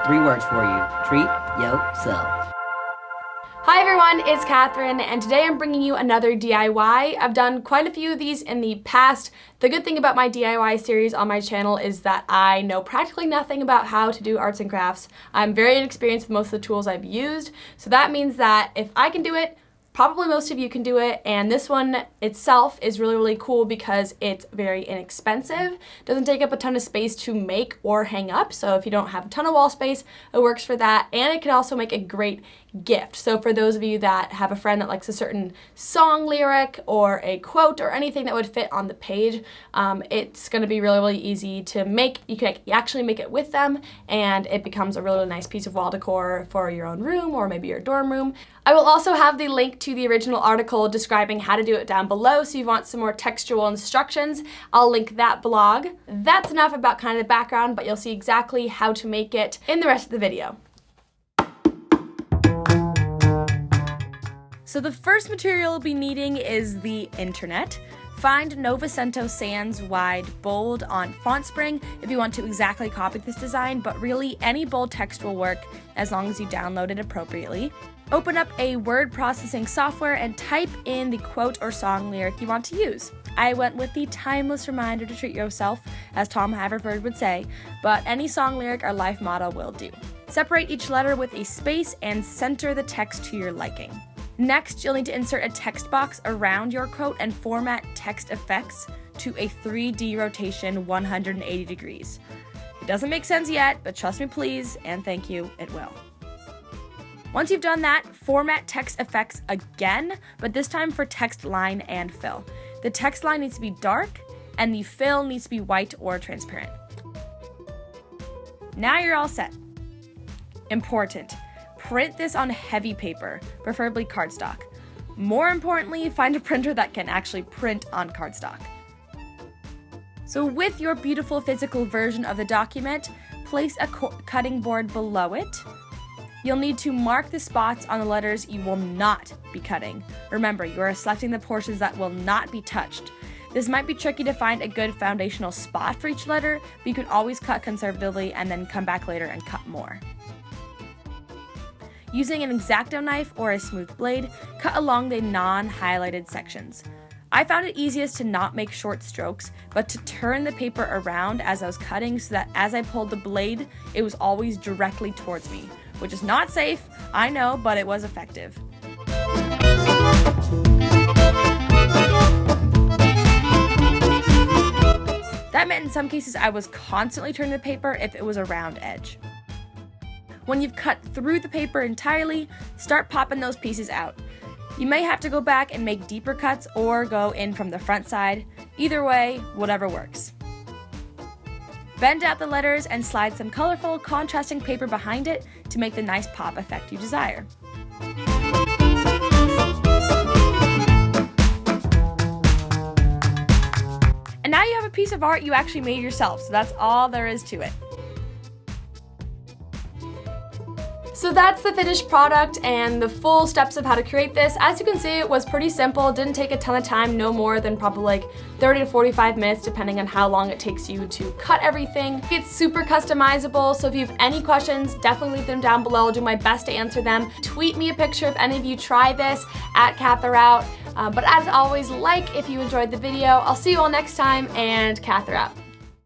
3 words for you. Treat yourself. Hi everyone, it's Catherine, and today I'm bringing you another DIY. I've done quite a few of these in the past. The good thing about my DIY series on my channel is that I know practically nothing about how to do arts and crafts. I'm very inexperienced with most of the tools I've used, so that means that if I can do it, probably most of you can do it, and this one itself is really cool because it's very inexpensive. Doesn't take up a ton of space to make or hang up, so if you don't have a ton of wall space, it works for that, and it can also make a great gift. So for those of you that have a friend that likes a certain song lyric or a quote or anything that would fit on the page, it's going to be really easy to make. You can actually make it with them, and it becomes a really nice piece of wall decor for your own room or maybe your dorm room. I will also have the link to the original article describing how to do it down below, so if you want some more textual instructions, I'll link that blog. That's enough about kind of the background, but you'll see exactly how to make it in the rest of the video. So the first material we'll be needing is the internet. Find Novecento Sans Wide Bold on FontSpring if you want to exactly copy this design, but really any bold text will work as long as you download it appropriately. Open up a word processing software and type in the quote or song lyric you want to use. I went with the timeless reminder to treat yourself, as Tom Haverford would say, but any song lyric or life motto will do. Separate each letter with a space and center the text to your liking. Next, you'll need to insert a text box around your quote and format text effects to a 3D rotation 180 degrees. It doesn't make sense yet, but trust me please, and thank you, it will. Once you've done that, format text effects again, but this time for text line and fill. The text line needs to be dark, and the fill needs to be white or transparent. Now you're all set. Important. Print this on heavy paper, preferably cardstock. More importantly, find a printer that can actually print on cardstock. So with your beautiful physical version of the document, place a cutting board below it. You'll need to mark the spots on the letters you will not be cutting. Remember, you are selecting the portions that will not be touched. This might be tricky to find a good foundational spot for each letter, but you can always cut conservatively and then come back later and cut more. Using an Exacto knife or a smooth blade, cut along the non-highlighted sections. I found it easiest to not make short strokes, but to turn the paper around as I was cutting so that as I pulled the blade, it was always directly towards me, which is not safe, I know, but it was effective. That meant in some cases I was constantly turning the paper if it was a round edge. When you've cut through the paper entirely, start popping those pieces out. You may have to go back and make deeper cuts or go in from the front side. Either way, whatever works. Bend out the letters and slide some colorful, contrasting paper behind it to make the nice pop effect you desire. And now you have a piece of art you actually made yourself, so that's all there is to it. So that's the finished product and the full steps of how to create this. As you can see, it was pretty simple. It didn't take a ton of time, no more than probably like 30 to 45 minutes, depending on how long it takes you to cut everything. It's super customizable, so if you have any questions, definitely leave them down below. I'll do my best to answer them. Tweet me a picture if any of you try this at Katherout. But as always, like if you enjoyed the video. I'll see you all next time, and Katherout.